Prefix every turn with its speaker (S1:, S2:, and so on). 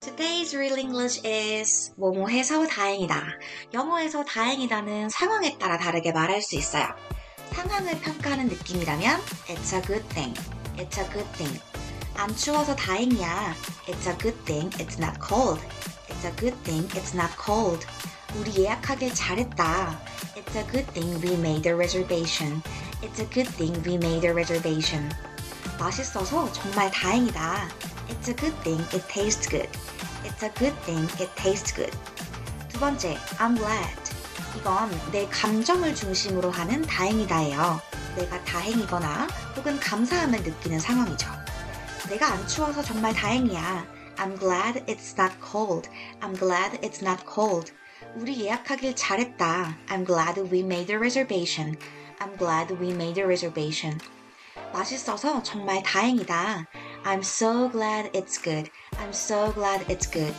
S1: Today's real English is 뭐뭐해서 다행이다. 영어에서 다행이다는 상황에 따라 다르게 말할 수 있어요. 상황을 평가하는 느낌이라면 It's a good thing. It's a good thing. 안 추워서 다행이야. It's a good thing. It's not cold. It's a good thing. It's not cold. 우리 예약하길 잘했다. It's a good thing we made a reservation. It's a good thing we made a reservation. 맛있어서 정말 다행이다. It's a good thing it tastes good. It's a good thing it tastes good. 두 번째, I'm glad. 이건 내 감정을 중심으로 하는 다행이다예요. 내가 다행이거나 혹은 감사함을 느끼는 상황이죠. 내가 안 추워서 정말 다행이야. I'm glad it's not cold. I'm glad it's not cold. 우리 예약하길 잘했다. I'm glad we made a reservation. I'm glad we made a reservation. 맛있어서 정말 다행이다. I'm so glad it's good. I'm so glad it's good.